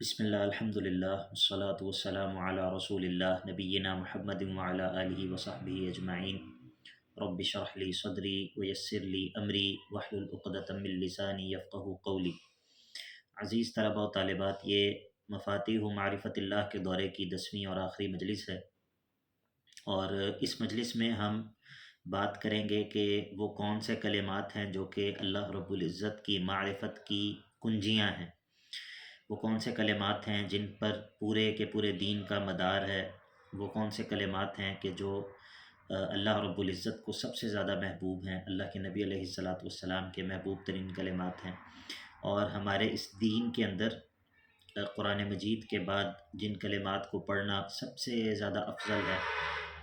بسم اللہ الحمد للہ والصلاة والسلام علی رسول اللہ نبینا محمد وعلی آلہ وصحبہ اجمعین رب اشرح لی صدری ویسر لی امری واحلل عقدۃ من لسانی یفقہوا قولی۔ عزیز طلبہ و طالبات، یہ مفاتیح معرفت اللہ کے دورے کی 10ویں اور آخری مجلس ہے، اور اس مجلس میں ہم بات کریں گے کہ وہ کون سے کلمات ہیں جو کہ اللہ رب العزت کی معرفت کی کنجیاں ہیں، وہ کون سے کلمات ہیں جن پر پورے کے پورے دین کا مدار ہے، وہ کون سے کلمات ہیں کہ جو اللہ رب العزت کو سب سے زیادہ محبوب ہیں، اللہ کے نبی علیہ الصلاۃ والسلام کے محبوب ترین کلمات ہیں، اور ہمارے اس دین کے اندر قرآن مجید کے بعد جن کلمات کو پڑھنا سب سے زیادہ افضل ہے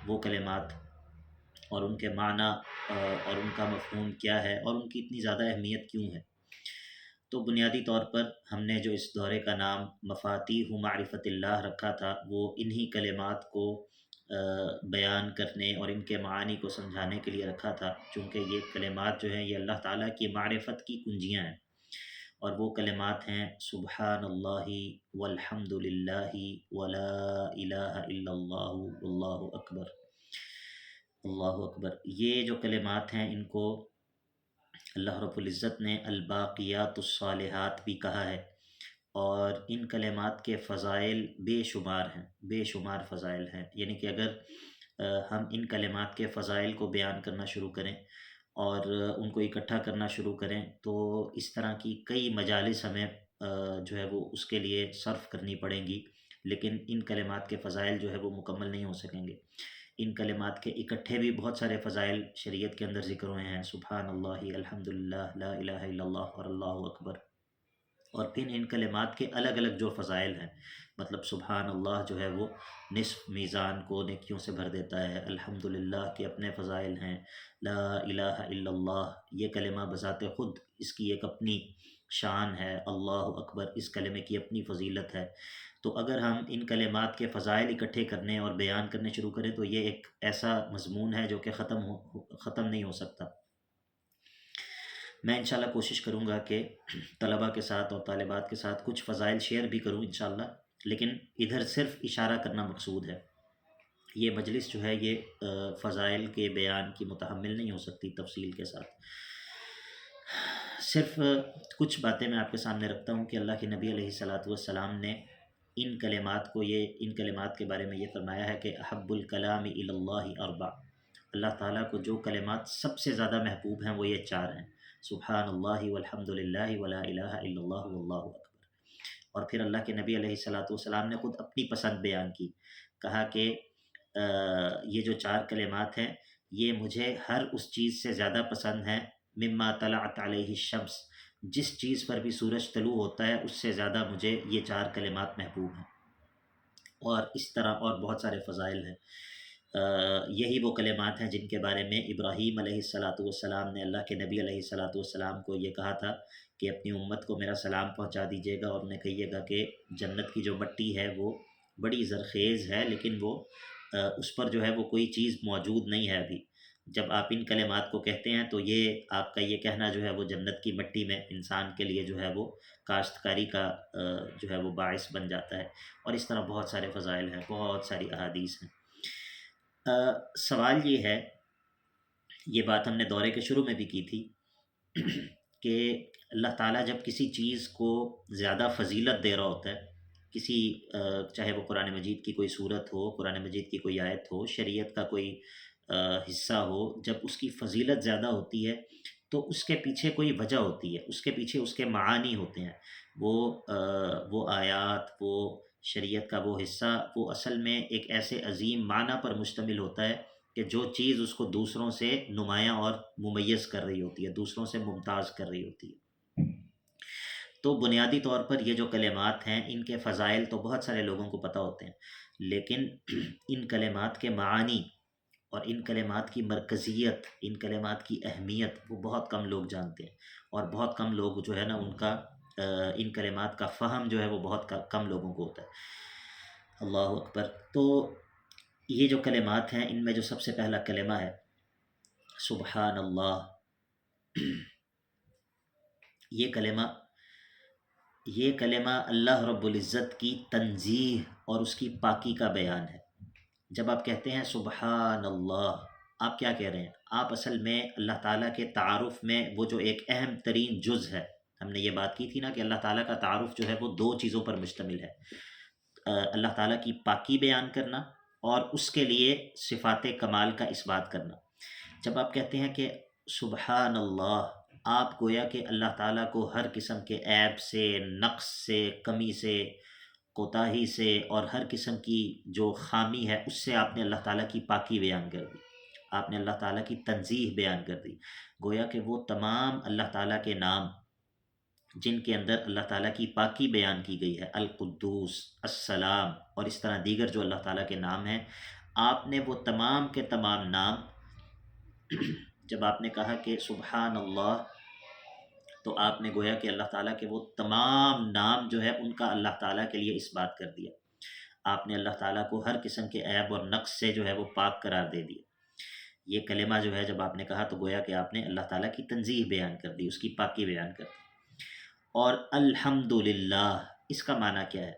وہ کلمات، اور ان کے معنی اور ان کا مفہوم کیا ہے اور ان کی اتنی زیادہ اہمیت کیوں ہے۔ تو بنیادی طور پر ہم نے جو اس دورے کا نام مفاتیح معرفت اللہ رکھا تھا، وہ انہی کلمات کو بیان کرنے اور ان کے معانی کو سمجھانے کے لیے رکھا تھا، چونکہ یہ کلمات جو ہیں یہ اللہ تعالیٰ کی معرفت کی کنجیاں ہیں، اور وہ کلمات ہیں سبحان اللہ والحمد للہ ولا الہ الا اللہ واللہ اکبر، اللہ اکبر۔ یہ جو کلمات ہیں ان کو اللہ رب العزت نے الباقیات الصالحات بھی کہا ہے، اور ان کلمات کے فضائل بے شمار ہیں، بے شمار فضائل ہیں، یعنی کہ اگر ہم ان کلمات کے فضائل کو بیان کرنا شروع کریں اور ان کو اکٹھا کرنا شروع کریں تو اس طرح کی کئی مجالس ہمیں جو ہے وہ اس کے لیے صرف کرنی پڑیں گی، لیکن ان کلمات کے فضائل جو ہے وہ مکمل نہیں ہو سکیں گے۔ ان کلمات کے اکٹھے بھی بہت سارے فضائل شریعت کے اندر ذکر ہوئے ہیں، سبحان اللہ، الحمد للہ، لا الہ الا اللہ اور اللہ اکبر۔ اور پھر ان کلمات کے الگ الگ جو فضائل ہیں، مطلب سبحان اللہ جو ہے وہ نصف میزان کو نیکیوں سے بھر دیتا ہے، الحمد للہ کے اپنے فضائل ہیں، لا الہ الا اللہ یہ کلمہ بذات خود اس کی ایک اپنی شان ہے، اللہ اکبر اس کلمے کی اپنی فضیلت ہے۔ تو اگر ہم ان کلمات کے فضائل اکٹھے کرنے اور بیان کرنے شروع کریں تو یہ ایک ایسا مضمون ہے جو کہ ختم نہیں ہو سکتا۔ میں انشاءاللہ کوشش کروں گا کہ طلباء کے ساتھ اور طالبات کے ساتھ کچھ فضائل شیئر بھی کروں انشاءاللہ، لیکن ادھر صرف اشارہ کرنا مقصود ہے۔ یہ مجلس جو ہے یہ فضائل کے بیان کی متحمل نہیں ہو سکتی تفصیل کے ساتھ۔ صرف کچھ باتیں میں آپ کے سامنے رکھتا ہوں کہ اللہ کے نبی علیہ الصلاۃ والسلام نے ان کلمات کے بارے میں یہ فرمایا ہے کہ احب الکلام الی اللہ اربع، اللہ تعالیٰ کو جو کلمات سب سے زیادہ محبوب ہیں وہ یہ 4 ہیں، سبحان اللہ والحمد للہ ولا الہ الا اللہ واللہ اکبر۔ اور پھر اللہ کے نبی علیہ الصلاۃ والسلام نے خود اپنی پسند بیان کی، کہا کہ یہ جو 4 کلمات ہیں یہ مجھے ہر اس چیز سے زیادہ پسند ہیں، مما طلعت علیہ الشمس، جس چیز پر بھی سورج طلوع ہوتا ہے اس سے زیادہ مجھے یہ 4 کلمات محبوب ہیں، اور اس طرح اور بہت سارے فضائل ہیں۔ یہی وہ کلمات ہیں جن کے بارے میں ابراہیم علیہ الصلاۃ والسلام نے اللہ کے نبی علیہ الصلاۃ والسلام کو یہ کہا تھا کہ اپنی امت کو میرا سلام پہنچا دیجیے گا، اور انہیں کہیے گا کہ جنت کی جو مٹی ہے وہ بڑی زرخیز ہے، لیکن وہ اس پر جو ہے وہ کوئی چیز موجود نہیں ہے ابھی۔ جب آپ ان کلمات کو کہتے ہیں تو یہ آپ کا یہ کہنا جو ہے وہ جنت کی مٹی میں انسان کے لیے جو ہے وہ کاشتکاری کا جو ہے وہ باعث بن جاتا ہے، اور اس طرح بہت سارے فضائل ہیں، بہت ساری احادیث ہیں۔ سوال یہ ہے، یہ بات ہم نے دورے کے شروع میں بھی کی تھی کہ اللہ تعالیٰ جب کسی چیز کو زیادہ فضیلت دے رہا ہوتا ہے، کسی چاہے وہ قرآن مجید کی کوئی صورت ہو، قرآن مجید کی کوئی آیت ہو، شریعت کا کوئی حصہ ہو، جب اس کی فضیلت زیادہ ہوتی ہے تو اس کے پیچھے کوئی وجہ ہوتی ہے، اس کے پیچھے اس کے معانی ہوتے ہیں، وہ آیات، وہ شریعت کا وہ حصہ، وہ اصل میں ایک ایسے عظیم معنی پر مشتمل ہوتا ہے کہ جو چیز اس کو دوسروں سے نمایاں اور ممیز کر رہی ہوتی ہے، دوسروں سے ممتاز کر رہی ہوتی ہے۔ تو بنیادی طور پر یہ جو کلمات ہیں ان کے فضائل تو بہت سارے لوگوں کو پتہ ہوتے ہیں، لیکن ان کلمات کے معانی اور ان کلمات کی مرکزیت، ان کلمات کی اہمیت وہ بہت کم لوگ جانتے ہیں، اور بہت کم لوگ جو ہے نا ان کا ان کلمات کا فہم جو ہے وہ بہت کم لوگوں کو ہوتا ہے۔ اللہ اکبر۔ تو یہ جو کلمات ہیں ان میں جو سب سے پہلا کلمہ ہے سبحان اللہ، یہ کلمہ یہ کلمہ اللہ رب العزت کی تنزیہ اور اس کی پاکی کا بیان ہے۔ جب آپ کہتے ہیں سبحان اللہ، آپ کیا کہہ رہے ہیں؟ آپ اصل میں اللہ تعالیٰ کے تعارف میں وہ جو ایک اہم ترین جز ہے، ہم نے یہ بات کی تھی نا کہ اللہ تعالیٰ کا تعارف جو ہے وہ دو چیزوں پر مشتمل ہے، اللہ تعالیٰ کی پاکی بیان کرنا اور اس کے لیے صفات کمال کا اس بات کرنا۔ جب آپ کہتے ہیں کہ سبحان اللہ، آپ گویا کہ اللہ تعالیٰ کو ہر قسم کے عیب سے، نقص سے، کمی سے، کوتاہی سے اور ہر قسم کی جو خامی ہے اس سے آپ نے اللہ تعالیٰ کی پاکی بیان کر دی، آپ نے اللہ تعالیٰ کی تنزیہ بیان کر دی۔ گویا کہ وہ تمام اللہ تعالیٰ کے نام جن کے اندر اللہ تعالیٰ کی پاکی بیان کی گئی ہے، القدوس، السلام اور اس طرح دیگر جو اللہ تعالیٰ کے نام ہیں، آپ نے وہ تمام کے تمام نام جب آپ نے کہا کہ سبحان اللہ، تو آپ نے گویا کہ اللہ تعالیٰ کے وہ تمام نام جو ہے ان کا اللہ تعالیٰ کے لیے اس بات کر دیا۔ آپ نے اللہ تعالیٰ کو ہر قسم کے عیب اور نقص سے جو ہے وہ پاک قرار دے دیا۔ یہ کلمہ جو ہے جب آپ نے کہا تو گویا کہ آپ نے اللہ تعالیٰ کی تنزیہ بیان کر دی، اس کی پاکی بیان کر دی۔ اور الحمدللہ، اس کا معنی کیا ہے؟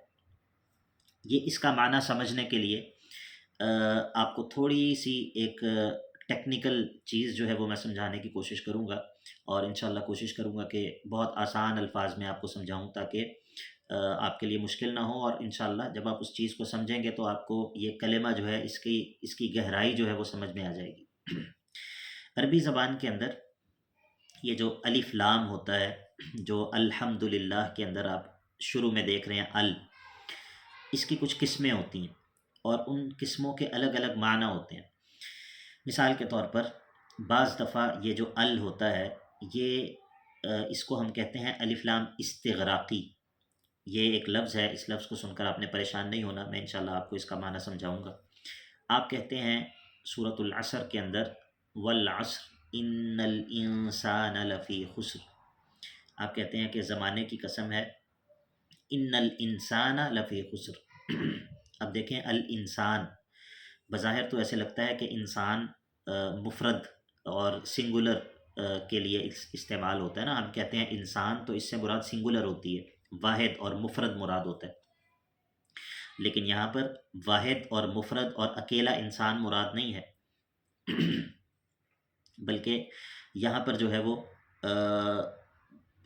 یہ اس کا معنی سمجھنے کے لیے آپ کو تھوڑی سی ایک ٹیکنیکل چیز جو ہے وہ میں سمجھانے کی کوشش کروں گا، اور انشاءاللہ کوشش کروں گا کہ بہت آسان الفاظ میں آپ کو سمجھاؤں تاکہ آپ کے لیے مشکل نہ ہو، اور انشاءاللہ جب آپ اس چیز کو سمجھیں گے تو آپ کو یہ کلمہ جو ہے اس کی گہرائی جو ہے وہ سمجھ میں آ جائے گی۔ عربی زبان کے اندر یہ جو الف لام ہوتا ہے، جو الحمدللہ کے اندر آپ شروع میں دیکھ رہے ہیں اس کی کچھ قسمیں ہوتی ہیں اور ان قسموں کے الگ الگ معنی ہوتے ہیں۔ مثال کے طور پر بعض دفعہ یہ جو ہوتا ہے، یہ اس کو ہم کہتے ہیں الف لام استغراقی۔ یہ ایک لفظ ہے، اس لفظ کو سن کر آپ نے پریشان نہیں ہونا، میں انشاءاللہ آپ کو اس کا معنی سمجھاؤں گا۔ آپ کہتے ہیں سورۃ العصر کے اندر والعصر ان الانسان لفی خسر، آپ کہتے ہیں کہ زمانے کی قسم ہے، ان الانسان لفی خسر۔ اب دیکھیں الانسان، بظاہر تو ایسے لگتا ہے کہ انسان مفرد اور سنگولر کے لیے استعمال ہوتا ہے نا، ہم کہتے ہیں انسان تو اس سے مراد سنگولر ہوتی ہے، واحد اور مفرد مراد ہوتا ہے، لیکن یہاں پر واحد اور مفرد اور اکیلا انسان مراد نہیں ہے، بلکہ یہاں پر جو ہے وہ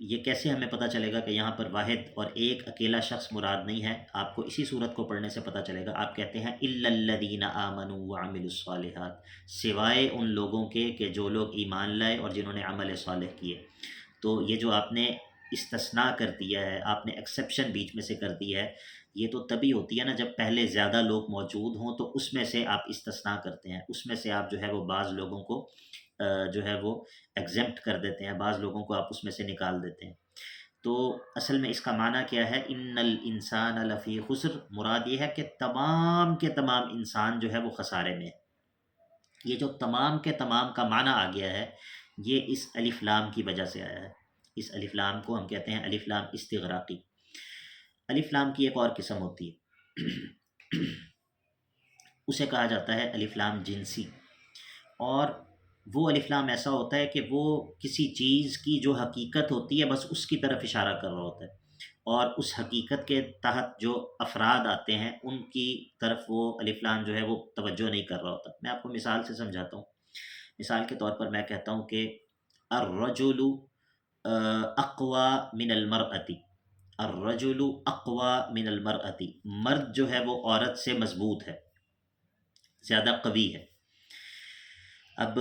یہ کیسے ہمیں پتہ چلے گا کہ یہاں پر واحد اور ایک اکیلا شخص مراد نہیں ہے؟ آپ کو اسی صورت کو پڑھنے سے پتہ چلے گا۔ آپ کہتے ہیں الا الذین آمنوا وعملوا الصالحات، سوائے ان لوگوں کے کہ جو لوگ ایمان لائے اور جنہوں نے عمل صالح کیے۔ تو یہ جو آپ نے استثناء کر دیا ہے، آپ نے ایکسیپشن بیچ میں سے کر دی ہے، یہ تو تبھی ہوتی ہے نا جب پہلے زیادہ لوگ موجود ہوں، تو اس میں سے آپ استثناء کرتے ہیں، اس میں سے آپ جو ہے وہ بعض لوگوں کو جو ہے وہ ایگزمپٹ کر دیتے ہیں، بعض لوگوں کو آپ اس میں سے نکال دیتے ہیں۔ تو اصل میں اس کا معنی کیا ہے؟ ان الانسان لفی خسر، مراد یہ ہے کہ تمام کے تمام انسان جو ہے وہ خسارے میں ہے۔ یہ جو تمام کے تمام کا معنی آ گیا ہے، یہ اس الف لام کی وجہ سے آیا ہے۔ اس الف لام کو ہم کہتے ہیں الف لام استغراقی۔ الف لام کی ایک اور قسم ہوتی ہے، اسے کہا جاتا ہے الف لام جنسی، اور وہ الف لام ایسا ہوتا ہے کہ وہ کسی چیز کی جو حقیقت ہوتی ہے بس اس کی طرف اشارہ کر رہا ہوتا ہے، اور اس حقیقت کے تحت جو افراد آتے ہیں ان کی طرف وہ الف لام جو ہے وہ توجہ نہیں کر رہا ہوتا۔ میں آپ کو مثال سے سمجھاتا ہوں۔ مثال کے طور پر میں کہتا ہوں کہ الرجل اقوی من المرأة، الرجل اقوی من المرأة، مرد جو ہے وہ عورت سے مضبوط ہے، زیادہ قوی ہے۔ اب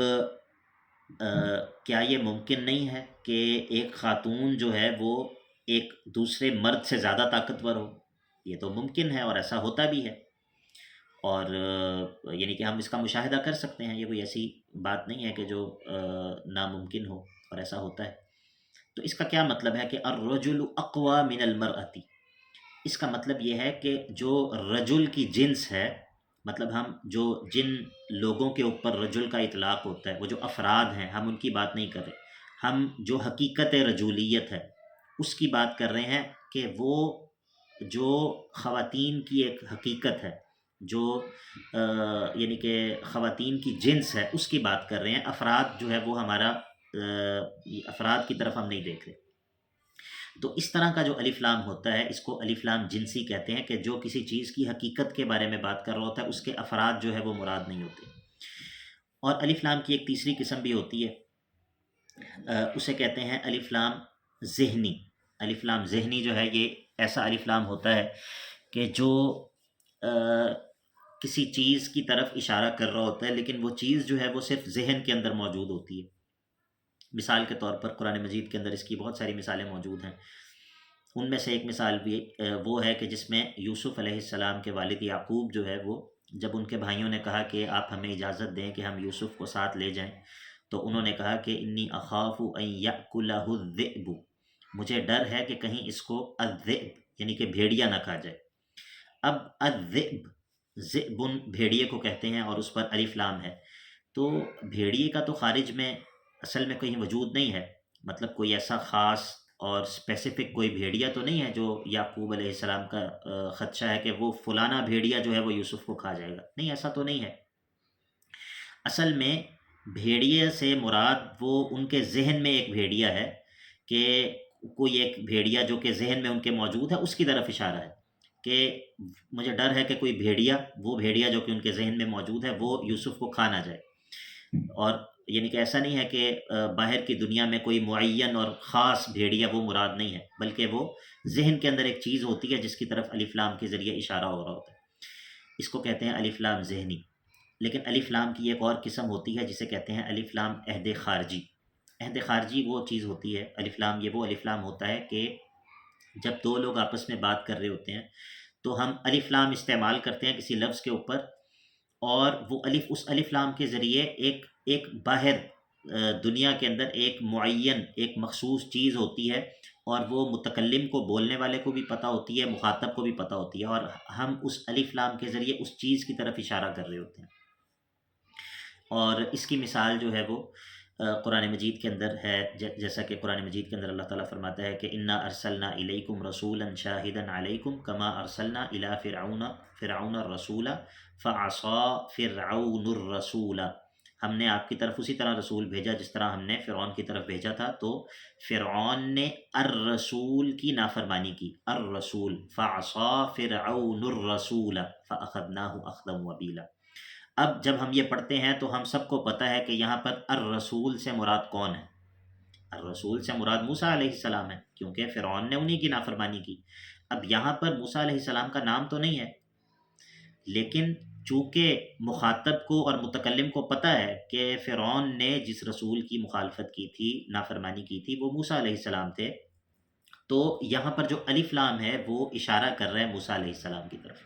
کیا یہ ممکن نہیں ہے کہ ایک خاتون جو ہے وہ ایک دوسرے مرد سے زیادہ طاقتور ہو؟ یہ تو ممکن ہے اور ایسا ہوتا بھی ہے، اور یعنی کہ ہم اس کا مشاہدہ کر سکتے ہیں، یہ کوئی ایسی بات نہیں ہے کہ جو ناممکن ہو، اور ایسا ہوتا ہے۔ تو اس کا کیا مطلب ہے کہ الرجل اقوی من المرأة؟ اس کا مطلب یہ ہے کہ جو رجل کی جنس ہے، مطلب ہم جو جن لوگوں کے اوپر رجل کا اطلاق ہوتا ہے، وہ جو افراد ہیں، ہم ان کی بات نہیں کر رہے، ہم جو حقیقت رجولیت ہے اس کی بات کر رہے ہیں، کہ وہ جو خواتین کی ایک حقیقت ہے، جو یعنی کہ خواتین کی جنس ہے، اس کی بات کر رہے ہیں۔ افراد جو ہے وہ ہمارا افراد کی طرف ہم نہیں دیکھ رہے۔ تو اس طرح کا جو الف لام ہوتا ہے اس کو الف لام جنسی کہتے ہیں، کہ جو کسی چیز کی حقیقت کے بارے میں بات کر رہا ہوتا ہے، اس کے افراد جو ہے وہ مراد نہیں ہوتے۔ اور الف لام کی ایک تیسری قسم بھی ہوتی ہے، اسے کہتے ہیں الف لام ذہنی۔ الف لام ذہنی جو ہے یہ ایسا الف لام ہوتا ہے کہ جو آ، کسی چیز کی طرف اشارہ کر رہا ہوتا ہے، لیکن وہ چیز جو ہے وہ صرف ذہن کے اندر موجود ہوتی ہے۔ مثال کے طور پر قرآن مجید کے اندر اس کی بہت ساری مثالیں موجود ہیں۔ ان میں سے ایک مثال بھی وہ ہے کہ جس میں یوسف علیہ السلام کے والد یعقوب جو ہے وہ، جب ان کے بھائیوں نے کہا کہ آپ ہمیں اجازت دیں کہ ہم یوسف کو ساتھ لے جائیں، تو انہوں نے کہا کہ انی اخاف ان یأکلہ الذئب، مجھے ڈر ہے کہ کہیں اس کو الذئب یعنی کہ بھیڑیا نہ کھا جائے۔ اب الذئب، ذئبن بھیڑیے کو کہتے ہیں اور اس پر الف لام ہے، تو بھیڑیے کا تو خارج میں اصل میں کہیں وجود نہیں ہے، مطلب کوئی ایسا خاص اور اسپیسیفک کوئی بھیڑیا تو نہیں ہے جو یعقوب علیہ السلام کا خدشہ ہے کہ وہ فلانا بھیڑیا جو ہے وہ یوسف کو کھا جائے گا، نہیں ایسا تو نہیں ہے۔ اصل میں بھیڑیے سے مراد وہ ان کے ذہن میں ایک بھیڑیا ہے، کہ کوئی ایک بھیڑیا جو کہ ذہن میں ان کے موجود ہے، اس کی طرف اشارہ ہے کہ مجھے ڈر ہے کہ کوئی بھیڑیا، وہ بھیڑیا جو کہ ان کے ذہن میں موجود ہے، وہ یوسف کو کھا نہ جائے۔ اور یعنی کہ ایسا نہیں ہے کہ باہر کی دنیا میں کوئی معین اور خاص بھیڑیا وہ مراد نہیں ہے، بلکہ وہ ذہن کے اندر ایک چیز ہوتی ہے جس کی طرف الف لام کے ذریعے اشارہ ہو رہا ہوتا ہے، اس کو کہتے ہیں الف لام ذہنی۔ لیکن الف لام کی ایک اور قسم ہوتی ہے جسے کہتے ہیں الف لام عہد خارجی۔ عہد خارجی وہ چیز ہوتی ہے، الف لام یہ وہ الف لام ہوتا ہے کہ جب دو لوگ آپس میں بات کر رہے ہوتے ہیں تو ہم الف لام استعمال کرتے ہیں کسی لفظ کے اوپر، اور وہ الف، اس الف لام کے ذریعے ایک باہر دنیا کے اندر ایک معین ایک مخصوص چیز ہوتی ہے، اور وہ متکلم کو، بولنے والے کو بھی پتہ ہوتی ہے، مخاطب کو بھی پتہ ہوتی ہے، اور ہم اس الف لام کے ذریعے اس چیز کی طرف اشارہ کر رہے ہوتے ہیں۔ اور اس کی مثال جو ہے وہ قرآن مجید کے اندر ہے، جیسا کہ قرآن مجید کے اندر اللہ تعالیٰ فرماتا ہے کہ انا ارسلنا الیکم رسولا شاہدا علیکم کما ارسلنا الی فرعون الرسول فعصا فرعون الرسول، ہم نے آپ کی طرف اسی طرح رسول بھیجا جس طرح ہم نے فرعون کی طرف بھیجا تھا، تو فرعون نے الرسول کی نافرمانی کی، الرسول فعصا فرعون الرسول فاخذناہ اخذا وبیلا۔ اب جب ہم یہ پڑھتے ہیں تو ہم سب کو پتہ ہے کہ یہاں پر الرسول سے مراد کون ہے؟ الرسول سے مراد موسیٰ علیہ السلام ہے، کیونکہ فرعون نے انہی کی نافرمانی کی۔ اب یہاں پر موسیٰ علیہ السلام کا نام تو نہیں ہے، لیکن چونکہ مخاطب کو اور متکلم کو پتہ ہے کہ فرعون نے جس رسول کی مخالفت کی تھی، نافرمانی کی تھی، وہ موسیٰ علیہ السلام تھے، تو یہاں پر جو الف لام ہے وہ اشارہ کر رہا ہے موسیٰ علیہ السلام کی طرف۔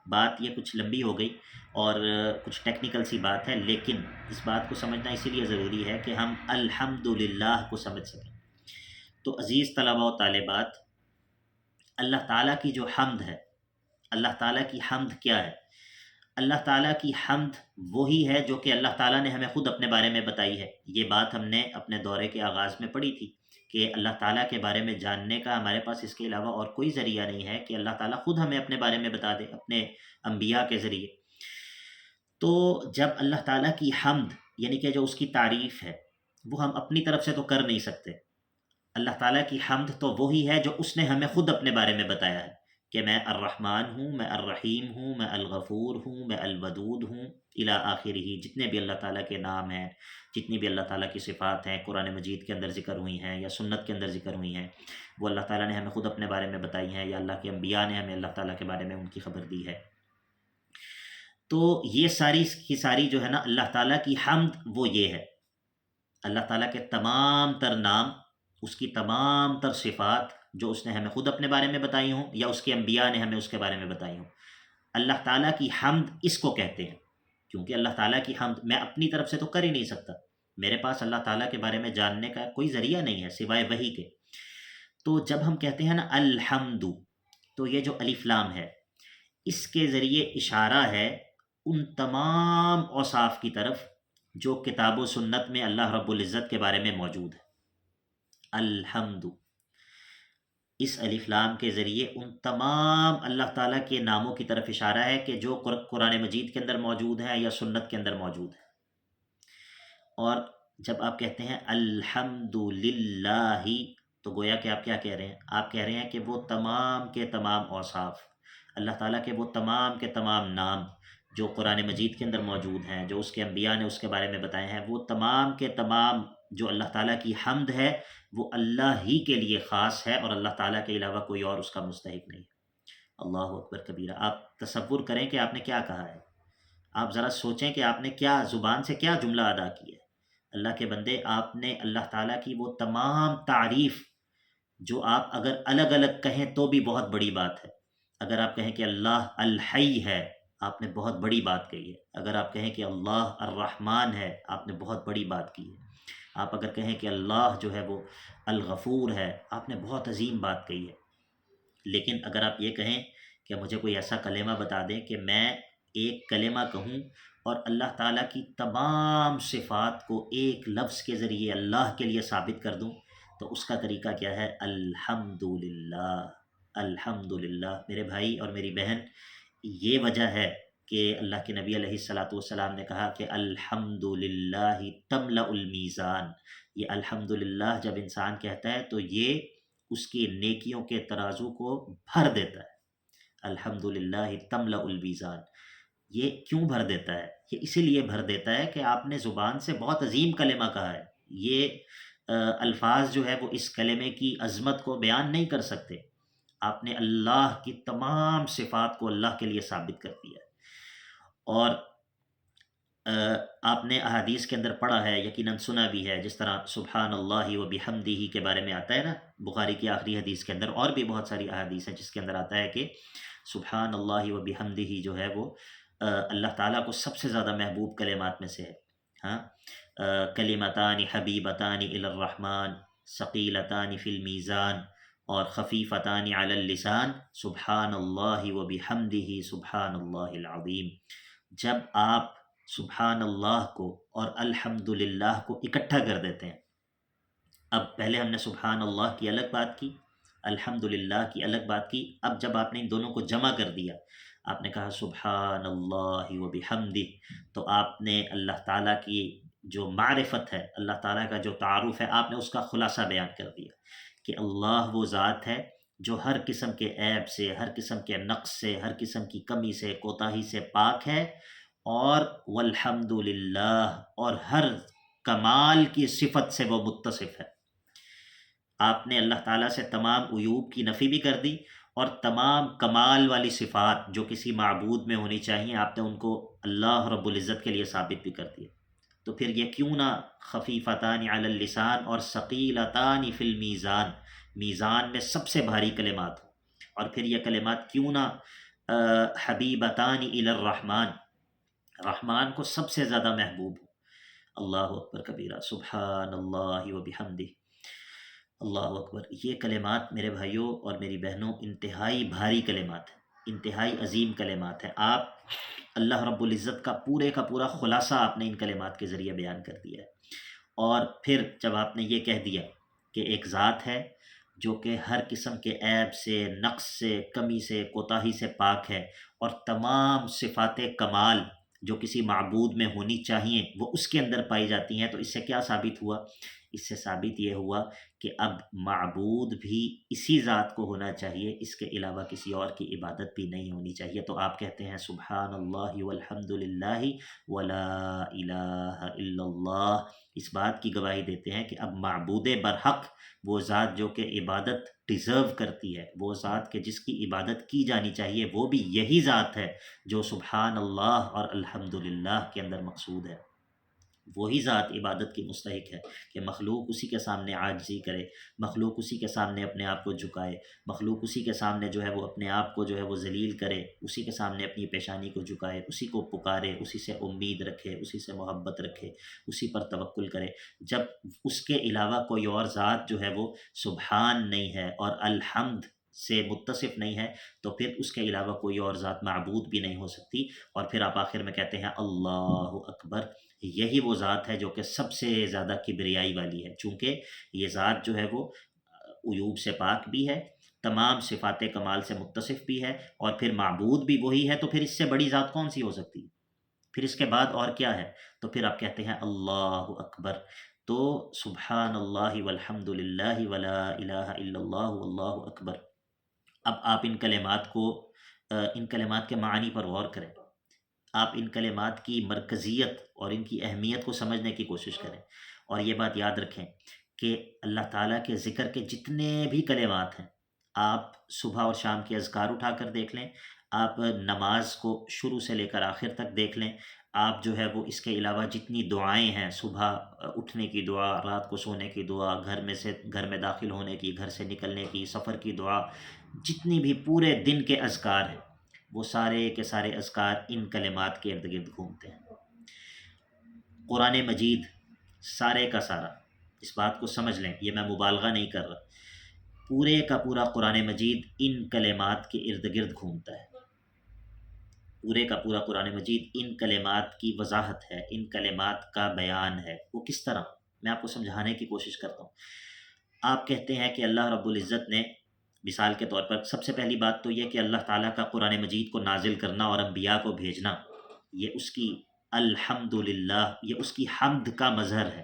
بات یہ کچھ لمبی ہو گئی اور کچھ ٹیکنیکل سی بات ہے، لیکن اس بات کو سمجھنا اسی لیے ضروری ہے کہ ہم الحمدللہ کو سمجھ سکیں۔ تو عزیز طلباء و طالبات، اللہ تعالیٰ کی جو حمد ہے، اللہ تعالیٰ کی حمد کیا ہے؟ اللہ تعالیٰ کی حمد وہی ہے جو کہ اللہ تعالیٰ نے ہمیں خود اپنے بارے میں بتائی ہے۔ یہ بات ہم نے اپنے دورے کے آغاز میں پڑھی تھی کہ اللہ تعالیٰ کے بارے میں جاننے کا ہمارے پاس اس کے علاوہ اور کوئی ذریعہ نہیں ہے کہ اللہ تعالیٰ خود ہمیں اپنے بارے میں بتا دے اپنے انبیاء کے ذریعے۔ تو جب اللہ تعالیٰ کی حمد یعنی کہ جو اس کی تعریف ہے وہ ہم اپنی طرف سے تو کر نہیں سکتے، اللہ تعالیٰ کی حمد تو وہی ہے جو اس نے ہمیں خود اپنے بارے میں بتایا ہے کہ میں الرحمن ہوں، میں الرحیم ہوں، میں الغفور ہوں، میں الودود ہوں، الی آخرہ۔ جتنے بھی اللہ تعالیٰ کے نام ہیں، جتنی بھی اللہ تعالیٰ کی صفات ہیں قرآن مجید کے اندر ذکر ہوئی ہیں یا سنت کے اندر ذکر ہوئی ہیں، وہ اللہ تعالیٰ نے ہمیں خود اپنے بارے میں بتائی ہیں، یا اللہ کے انبیاء نے ہمیں اللہ تعالیٰ کے بارے میں ان کی خبر دی ہے۔ تو یہ ساری کی ساری جو ہے نا اللہ تعالیٰ کی حمد وہ یہ ہے، اللہ تعالیٰ کے تمام تر نام، اس کی تمام تر صفات جو اس نے ہمیں خود اپنے بارے میں بتائی ہوں یا اس کے انبیاء نے ہمیں اس کے بارے میں بتائی ہوں، اللہ تعالیٰ کی حمد اس کو کہتے ہیں۔ کیونکہ اللہ تعالیٰ کی حمد میں اپنی طرف سے تو کر ہی نہیں سکتا، میرے پاس اللہ تعالیٰ کے بارے میں جاننے کا کوئی ذریعہ نہیں ہے سوائے وحی کے۔ تو جب ہم کہتے ہیں نا الحمد، تو یہ جو الف لام ہے اس کے ذریعے اشارہ ہے ان تمام اوصاف کی طرف جو کتاب و سنت میں اللہ رب العزت کے بارے میں موجود ہے۔ الحمد، اس الف لام کے ذریعے ان تمام اللہ تعالیٰ کے ناموں کی طرف اشارہ ہے کہ جو قرآن مجید کے اندر موجود ہیں یا سنت کے اندر موجود ہے۔ اور جب آپ کہتے ہیں الحمد للہ، تو گویا کہ آپ کیا کہہ رہے ہیں؟ آپ کہہ رہے ہیں کہ وہ تمام کے تمام اوصاف، اللہ تعالیٰ کے وہ تمام کے تمام نام جو قرآن مجید کے اندر موجود ہیں، جو اس کے انبیاء نے اس کے بارے میں بتائے ہیں، وہ تمام کے تمام جو اللہ تعالیٰ کی حمد ہے وہ اللہ ہی کے لیے خاص ہے، اور اللہ تعالیٰ کے علاوہ کوئی اور اس کا مستحق نہیں ہے۔ اللہ اکبر کبیرہ! آپ تصور کریں کہ آپ نے کیا کہا ہے، آپ ذرا سوچیں کہ آپ نے کیا زبان سے کیا جملہ ادا کیا ہے۔ اللہ کے بندے، آپ نے اللہ تعالیٰ کی وہ تمام تعریف جو آپ اگر الگ الگ کہیں تو بھی بہت بڑی بات ہے۔ اگر آپ کہیں کہ اللہ الحی ہے، آپ نے بہت بڑی بات کہی ہے۔ اگر آپ کہیں کہ اللہ الرحمن ہے، آپ نے بہت بڑی بات کی ہے۔ آپ اگر کہیں کہ اللہ جو ہے وہ الغفور ہے، آپ نے بہت عظیم بات کہی ہے۔ لیکن اگر آپ یہ کہیں کہ مجھے کوئی ایسا کلمہ بتا دیں کہ میں ایک کلمہ کہوں اور اللہ تعالیٰ کی تمام صفات کو ایک لفظ کے ذریعے اللہ کے لیے ثابت کر دوں، تو اس کا طریقہ کیا ہے؟ الحمد للہ، الحمد للہ۔ میرے بھائی اور میری بہن، یہ وجہ ہے کہ اللہ کے نبی علیہ الصلاۃ والسلام نے کہا کہ الحمد للہ تملأ المیزان۔ یہ الحمد للہ جب انسان کہتا ہے تو یہ اس کی نیکیوں کے ترازو کو بھر دیتا ہے۔ الحمد للہ تملأ المیزان، یہ کیوں بھر دیتا ہے؟ یہ اسی لیے بھر دیتا ہے کہ آپ نے زبان سے بہت عظیم کلمہ کہا ہے۔ یہ الفاظ جو ہے وہ اس کلمے کی عظمت کو بیان نہیں کر سکتے۔ آپ نے اللہ کی تمام صفات کو اللہ کے لیے ثابت کر دیا ہے۔ اور آپ نے احادیث کے اندر پڑھا ہے، یقیناً سنا بھی ہے، جس طرح سبحان اللہ و بحمدہ کے بارے میں آتا ہے نا بخاری کی آخری حدیث کے اندر، اور بھی بہت ساری احادیث ہیں جس کے اندر آتا ہے کہ سبحان اللہ و بحمدہ جو ہے وہ اللہ تعالیٰ کو سب سے زیادہ محبوب کلمات میں سے ہے۔ ہاں، کلمتان حبیبتان الی الرحمن ثقیلتان فی المیزان، اور خفیفتان علی اللسان، سبحان اللہ و بحمدہ سبحان اللہ العظیم۔ جب آپ سبحان اللہ کو اور الحمد للہ کو اکٹھا کر دیتے ہیں، اب پہلے ہم نے سبحان اللہ کی الگ بات کی، الحمد للہ کی الگ بات کی، اب جب آپ نے ان دونوں کو جمع کر دیا، آپ نے کہا سبحان اللہ و بحمدہ، تو آپ نے اللہ تعالیٰ کی جو معرفت ہے، اللہ تعالیٰ کا جو تعارف ہے، آپ نے اس کا خلاصہ بیان کر دیا کہ اللہ وہ ذات ہے جو ہر قسم کے عیب سے، ہر قسم کے نقص سے، ہر قسم کی کمی سے، کوتاہی سے پاک ہے، اور والحمد للہ، اور ہر کمال کی صفت سے وہ متصف ہے۔ آپ نے اللہ تعالیٰ سے تمام عیوب کی نفی بھی کر دی، اور تمام کمال والی صفات جو کسی معبود میں ہونی چاہیے، آپ نے ان کو اللہ رب العزت کے لیے ثابت بھی کر دیا۔ تو پھر یہ کیوں نہ خفیفتان علی اللسان اور ثقیلتان فی المیزان، میزان میں سب سے بھاری کلمات ہوں، اور پھر یہ کلمات کیوں نہ حبیبتان الی الرحمن، رحمان کو سب سے زیادہ محبوب ہو۔ اللہ اکبر کبیرہ، سبحان اللہ و بحمدہ، اللہ اکبر۔ یہ کلمات میرے بھائیوں اور میری بہنوں انتہائی بھاری کلمات ہیں، انتہائی عظیم کلمات ہیں۔ آپ اللہ رب العزت کا پورا خلاصہ آپ نے ان کلمات کے ذریعے بیان کر دیا ہے۔ اور پھر جب آپ نے یہ کہہ دیا کہ ایک ذات ہے جو کہ ہر قسم کے عیب سے، نقص سے، کمی سے، کوتاہی سے پاک ہے، اور تمام صفات کمال جو کسی معبود میں ہونی چاہیے وہ اس کے اندر پائی جاتی ہیں، تو اس سے کیا ثابت ہوا؟ اس سے ثابت یہ ہوا کہ اب معبود بھی اسی ذات کو ہونا چاہیے، اس کے علاوہ کسی اور کی عبادت بھی نہیں ہونی چاہیے۔ تو آپ کہتے ہیں سبحان اللہ والحمد للہ ولا الہ الا اللہ، اس بات کی گواہی دیتے ہیں کہ اب معبود برحق، وہ ذات جو کہ عبادت ڈیزرو کرتی ہے، وہ ذات کہ جس کی عبادت کی جانی چاہیے، وہ بھی یہی ذات ہے جو سبحان اللہ اور الحمد للہ کے اندر مقصود ہے۔ وہی ذات عبادت کی مستحق ہے کہ مخلوق اسی کے سامنے عاجزی کرے، مخلوق اسی کے سامنے اپنے آپ کو جھکائے، مخلوق اسی کے سامنے جو ہے وہ اپنے آپ کو جو ہے وہ ذلیل کرے، اسی کے سامنے اپنی پیشانی کو جھکائے، اسی کو پکارے، اسی سے امید رکھے، اسی سے محبت رکھے، اسی پر توکل کرے۔ جب اس کے علاوہ کوئی اور ذات جو ہے وہ سبحان نہیں ہے اور الحمد سے متصف نہیں ہے، تو پھر اس کے علاوہ کوئی اور ذات معبود بھی نہیں ہو سکتی۔ اور پھر آپ آخر میں کہتے ہیں اللہ اکبر، یہی وہ ذات ہے جو کہ سب سے زیادہ کبریائی والی ہے، چونکہ یہ ذات جو ہے وہ عیوب سے پاک بھی ہے، تمام صفات کمال سے متصف بھی ہے، اور پھر معبود بھی وہی ہے، تو پھر اس سے بڑی ذات کون سی ہو سکتی ہے؟ پھر اس کے بعد اور کیا ہے؟ تو پھر آپ کہتے ہیں اللہ اکبر۔ تو سبحان اللہ والحمد للہ ولا الہ الا اللہ واللہ اکبر. اب آپ ان کلمات کو ان کلمات کے معنی پر غور کریں. آپ ان کلمات کی مرکزیت اور ان کی اہمیت کو سمجھنے کی کوشش کریں، اور یہ بات یاد رکھیں کہ اللہ تعالیٰ کے ذکر کے جتنے بھی کلمات ہیں، آپ صبح اور شام کے اذکار اٹھا کر دیکھ لیں، آپ نماز کو شروع سے لے کر آخر تک دیکھ لیں، آپ جو ہے وہ اس کے علاوہ جتنی دعائیں ہیں، صبح اٹھنے کی دعا، رات کو سونے کی دعا، گھر میں داخل ہونے کی، گھر سے نکلنے کی، سفر کی دعا، جتنی بھی پورے دن کے اذکار ہیں، وہ سارے کے سارے اذکار ان کلمات کے ارد گرد گھومتے ہیں. قرآن مجید سارے کا سارا، اس بات کو سمجھ لیں، یہ میں مبالغہ نہیں کر رہا، پورے کا پورا قرآن مجید ان کلمات کے ارد گرد گھومتا ہے. پورے کا پورا قرآن مجید ان کلمات کی وضاحت ہے، ان کلمات کا بیان ہے. وہ کس طرح؟ میں آپ کو سمجھانے کی کوشش کرتا ہوں. آپ کہتے ہیں کہ اللہ رب العزت نے، مثال کے طور پر، سب سے پہلی بات تو یہ کہ اللہ تعالیٰ کا قرآن مجید کو نازل کرنا اور انبیاء کو بھیجنا، یہ اس کی الحمدللہ، یہ اس کی حمد کا مظہر ہے،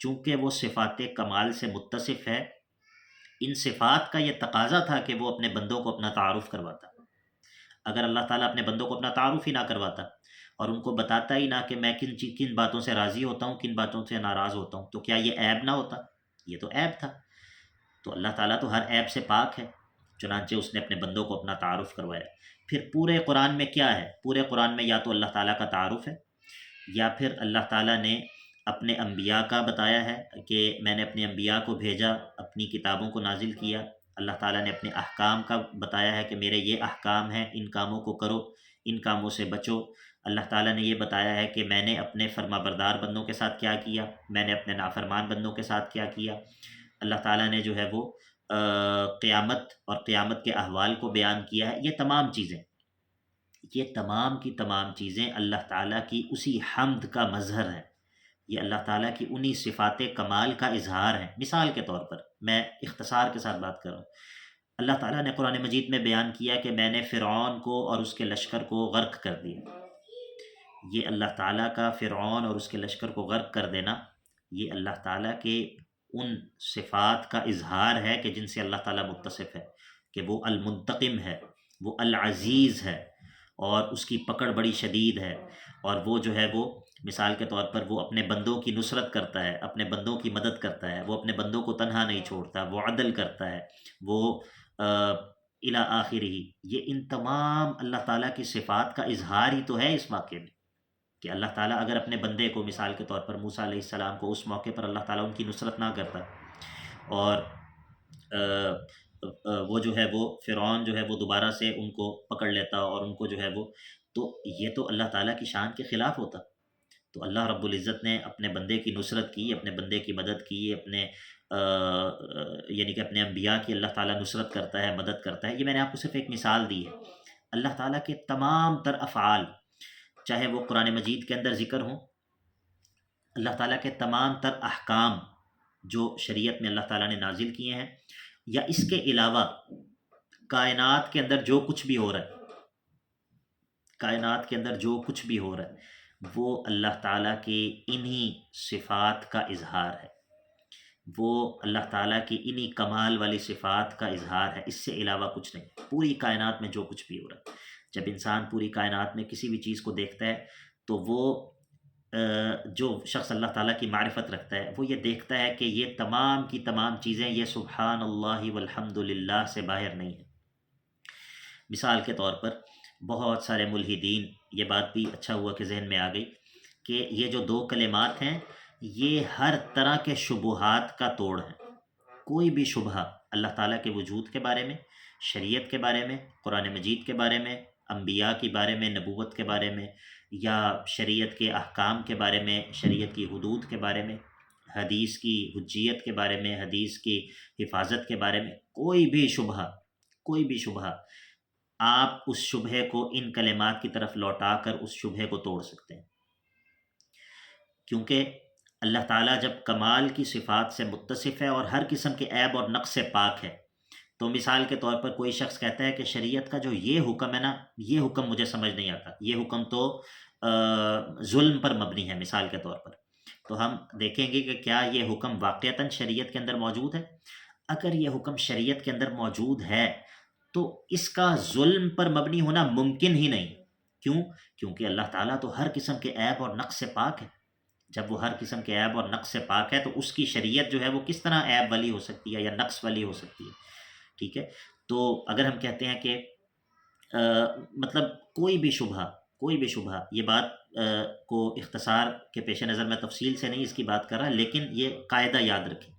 چونکہ وہ صفات کمال سے متصف ہے. ان صفات کا یہ تقاضا تھا کہ وہ اپنے بندوں کو اپنا تعارف کرواتا. اگر اللہ تعالیٰ اپنے بندوں کو اپنا تعارف ہی نہ کرواتا اور ان کو بتاتا ہی نہ کہ میں کن باتوں سے راضی ہوتا ہوں، کن باتوں سے ناراض ہوتا ہوں، تو کیا یہ عیب نہ ہوتا؟ یہ تو عیب تھا. تو اللہ تعالیٰ تو ہر عیب سے پاک ہے، چنانچہ اس نے اپنے بندوں کو اپنا تعارف کروایا. پھر پورے قرآن میں کیا ہے؟ پورے قرآن میں یا تو اللہ تعالیٰ کا تعارف ہے، یا پھر اللہ تعالیٰ نے اپنے انبیاء کا بتایا ہے کہ میں نے اپنے انبیاء کو بھیجا، اپنی کتابوں کو نازل کیا. اللہ تعالیٰ نے اپنے احکام کا بتایا ہے کہ میرے یہ احکام ہیں، ان کاموں کو کرو، ان کاموں سے بچو. اللہ تعالیٰ نے یہ بتایا ہے کہ میں نے اپنے فرما بردار بندوں کے ساتھ کیا کیا، میں نے اپنے نافرمان بندوں کے ساتھ کیا کیا. اللہ تعالیٰ نے جو ہے وہ قیامت اور قیامت کے احوال کو بیان کیا ہے. یہ تمام کی تمام چیزیں اللہ تعالیٰ کی اسی حمد کا مظہر ہے. یہ اللہ تعالیٰ کی انہی صفات کمال کا اظہار ہے. مثال کے طور پر میں اختصار کے ساتھ بات کر رہا ہوں. اللہ تعالیٰ نے قرآن مجید میں بیان کیا کہ میں نے فرعون کو اور اس کے لشکر کو غرق کر دیا. یہ اللہ تعالیٰ کا فرعون اور اس کے لشکر کو غرق کر دینا، یہ اللہ تعالیٰ کے ان صفات کا اظہار ہے کہ جن سے اللہ تعالیٰ متصف ہے، کہ وہ المنتقم ہے، وہ العزیز ہے، اور اس کی پکڑ بڑی شدید ہے. اور وہ جو ہے وہ مثال کے طور پر وہ اپنے بندوں کی نصرت کرتا ہے، اپنے بندوں کی مدد کرتا ہے، وہ اپنے بندوں کو تنہا نہیں چھوڑتا، وہ عدل کرتا ہے، وہ الی آخرہ. یہ ان تمام اللہ تعالیٰ کی صفات کا اظہار ہی تو ہے اس واقعے میں، کہ اللہ تعالیٰ اگر اپنے بندے کو، مثال کے طور پر موسیٰ علیہ السلام کو، اس موقع پر اللہ تعالیٰ ان کی نصرت نہ کرتا، اور وہ جو ہے وہ فرعون جو ہے وہ دوبارہ سے ان کو پکڑ لیتا اور ان کو جو ہے وہ، تو یہ تو اللہ تعالیٰ کی شان کے خلاف ہوتا. تو اللہ رب العزت نے اپنے بندے کی نصرت کی، اپنے بندے کی مدد کی، یعنی کہ اپنے انبیاء کی اللہ تعالیٰ نصرت کرتا ہے، مدد کرتا ہے. یہ میں نے آپ کو صرف ایک مثال دی ہے. اللہ تعالیٰ کے تمام تر افعال، چاہے وہ قرآن مجید کے اندر ذکر ہوں، اللہ تعالیٰ کے تمام تر احکام جو شریعت میں اللہ تعالیٰ نے نازل کیے ہیں، یا اس کے علاوہ کائنات کے اندر جو کچھ بھی ہو رہا ہے، کائنات کے اندر جو کچھ بھی ہو رہا ہے، وہ اللہ تعالیٰ کی انہی صفات کا اظہار ہے، وہ اللہ تعالیٰ کی انہی کمال والی صفات کا اظہار ہے، اس سے علاوہ کچھ نہیں. پوری کائنات میں جو کچھ بھی ہو رہا ہے، جب انسان پوری کائنات میں کسی بھی چیز کو دیکھتا ہے، تو وہ جو شخص اللہ تعالیٰ کی معرفت رکھتا ہے، وہ یہ دیکھتا ہے کہ یہ تمام کی تمام چیزیں یہ سبحان اللہ والحمد للہ سے باہر نہیں ہیں. مثال کے طور پر بہت سارے ملحدین، یہ بات بھی اچھا ہوا کہ ذہن میں آ گئی، کہ یہ جو دو کلمات ہیں یہ ہر طرح کے شبہات کا توڑ ہیں. کوئی بھی شبہہ اللہ تعالیٰ کے وجود کے بارے میں، شریعت کے بارے میں، قرآن مجید کے بارے میں، انبیاء کے بارے میں، نبوت کے بارے میں، یا شریعت کے احکام کے بارے میں، شریعت کی حدود کے بارے میں، حدیث کی حجیت کے بارے میں، حدیث کی حفاظت کے بارے میں، کوئی بھی شبہہ آپ اس شبہے کو ان کلمات کی طرف لوٹا کر اس شبہے کو توڑ سکتے ہیں. کیونکہ اللہ تعالیٰ جب کمال کی صفات سے متصف ہے اور ہر قسم کے عیب اور نقص سے پاک ہے، تو مثال کے طور پر کوئی شخص کہتا ہے کہ شریعت کا جو یہ حکم ہے نا، یہ حکم مجھے سمجھ نہیں آتا، یہ حکم تو ظلم پر مبنی ہے، مثال کے طور پر. تو ہم دیکھیں گے کہ کیا یہ حکم واقعتاً شریعت کے اندر موجود ہے۔ اگر یہ حکم شریعت کے اندر موجود ہے تو اس کا ظلم پر مبنی ہونا ممکن ہی نہیں۔ کیوں؟ کیونکہ اللہ تعالیٰ تو ہر قسم کے عیب اور نقص سے پاک ہے۔ جب وہ ہر قسم کے عیب اور نقص سے پاک ہے تو اس کی شریعت جو ہے وہ کس طرح عیب والی ہو سکتی ہے یا نقص والی ہو سکتی ہے؟ ٹھیک ہے، تو اگر ہم کہتے ہیں کہ آ، مطلب کوئی بھی شبہ یہ بات کو اختصار کے پیش نظر میں تفصیل سے نہیں اس کی بات کر رہا، لیکن یہ قاعدہ یاد رکھیں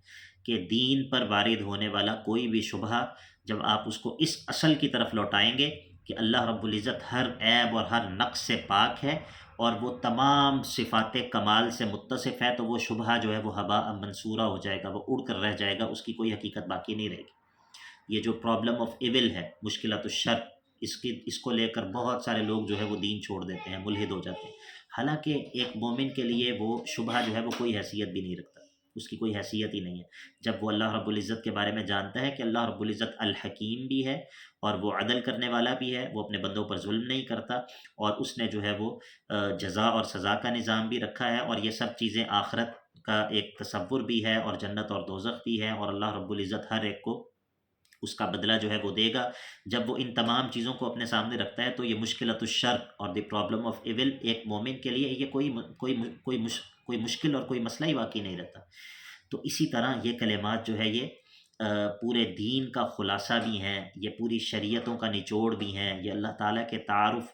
کہ دین پر وارد ہونے والا کوئی بھی شبہ جب آپ اس کو اس اصل کی طرف لوٹائیں گے کہ اللہ رب العزت ہر عیب اور ہر نقص سے پاک ہے اور وہ تمام صفات کمال سے متصف ہے، تو وہ شبہ جو ہے وہ ہبا منصورہ ہو جائے گا، وہ اڑ کر رہ جائے گا، اس کی کوئی حقیقت باقی نہیں رہے گی۔ یہ جو پرابلم آف ایول ہے، مشکلات الشر، اس کو لے کر بہت سارے لوگ جو ہے وہ دین چھوڑ دیتے ہیں، ملحد ہو جاتے ہیں، حالانکہ ایک مومن کے لیے وہ شبہ جو ہے وہ کوئی حیثیت بھی نہیں رکھتا، اس کی کوئی حیثیت ہی نہیں ہے جب وہ اللہ رب العزت کے بارے میں جانتا ہے کہ اللہ رب العزت الحکیم بھی ہے اور وہ عدل کرنے والا بھی ہے، وہ اپنے بندوں پر ظلم نہیں کرتا، اور اس نے جو ہے وہ جزا اور سزا کا نظام بھی رکھا ہے، اور یہ سب چیزیں آخرت کا ایک تصور بھی ہے، اور جنت اور دوزخ بھی ہے، اور اللہ رب العزت ہر ایک کو اس کا بدلہ جو ہے وہ دے گا۔ جب وہ ان تمام چیزوں کو اپنے سامنے رکھتا ہے تو یہ مشکلات الشر اور دی پرابلم آف ایول ایک مومن کے لیے یہ کوئی مشکل اور کوئی مسئلہ ہی واقعی نہیں رہتا۔ تو اسی طرح یہ کلمات جو ہے یہ پورے دین کا خلاصہ بھی ہیں، یہ پوری شریعتوں کا نچوڑ بھی ہیں، یہ اللہ تعالیٰ کے تعارف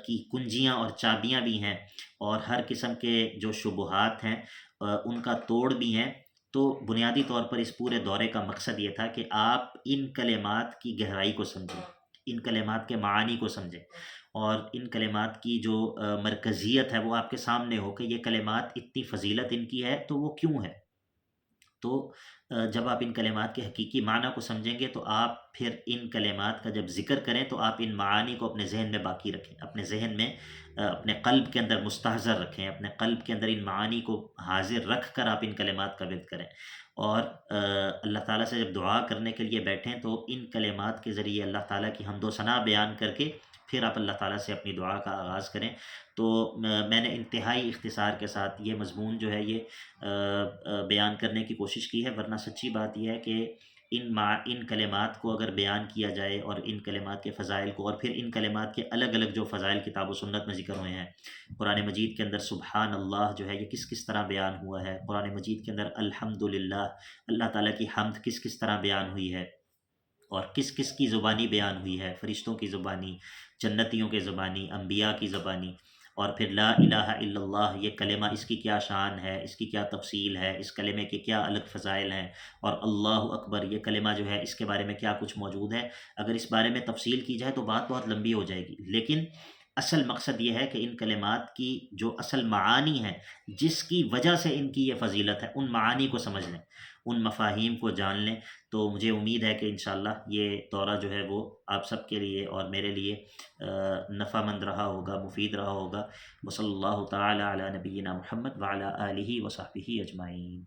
کی کنجیاں اور چابیاں بھی ہیں، اور ہر قسم کے جو شبہات ہیں ان کا توڑ بھی ہیں۔ تو بنیادی طور پر اس پورے دورے کا مقصد یہ تھا کہ آپ ان کلمات کی گہرائی کو سمجھیں، ان کلمات کے معانی کو سمجھیں، اور ان کلمات کی جو مرکزیت ہے وہ آپ کے سامنے ہو کہ یہ کلمات اتنی فضیلت ان کی ہے تو وہ کیوں ہے۔ تو جب آپ ان کلمات کے حقیقی معنی کو سمجھیں گے تو آپ پھر ان کلمات کا جب ذکر کریں تو آپ ان معانی کو اپنے ذہن میں باقی رکھیں، اپنے ذہن میں اپنے قلب کے اندر مستحضر رکھیں، اپنے قلب کے اندر ان معانی کو حاضر رکھ کر آپ ان کلمات کا ورد کریں، اور اللہ تعالیٰ سے جب دعا کرنے کے لیے بیٹھیں تو ان کلمات کے ذریعے اللہ تعالیٰ کی حمد و ثنا بیان کر کے پھر آپ اللہ تعالیٰ سے اپنی دعا کا آغاز کریں۔ تو میں نے انتہائی اختصار کے ساتھ یہ مضمون جو ہے یہ بیان کرنے کی کوشش کی ہے، ورنہ سچی بات یہ ہے کہ ان کلمات کو اگر بیان کیا جائے اور ان کلمات کے فضائل کو، اور پھر ان کلمات کے الگ الگ جو فضائل کتاب و سنت میں ذکر ہوئے ہیں، قرآن مجید کے اندر سبحان اللہ جو ہے یہ کس کس طرح بیان ہوا ہے، قرآن مجید کے اندر الحمدللہ اللہ تعالیٰ کی حمد کس کس طرح بیان ہوئی ہے، اور کس کس کی زبانی بیان ہوئی ہے، فرشتوں کی زبانی، جنتیوں کی زبانی، انبیاء کی زبانی، اور پھر لا الہ الا اللہ یہ کلمہ اس کی کیا شان ہے، اس کی کیا تفصیل ہے، اس کلمے کے کیا الگ فضائل ہیں، اور اللہ اکبر یہ کلمہ جو ہے اس کے بارے میں کیا کچھ موجود ہے۔ اگر اس بارے میں تفصیل کی جائے تو بات بہت لمبی ہو جائے گی، لیکن اصل مقصد یہ ہے کہ ان کلمات کی جو اصل معانی ہیں جس کی وجہ سے ان کی یہ فضیلت ہے، ان معانی کو سمجھ لیں، ان مفاہیم کو جان لیں، تو مجھے امید ہے کہ انشاءاللہ یہ دورہ جو ہے وہ آپ سب کے لیے اور میرے لیے نفع مند رہا ہوگا، مفید رہا ہوگا۔ وصلی اللہ تعالی علی نبینا محمد وعلی آلہ وصحبہ اجمعین۔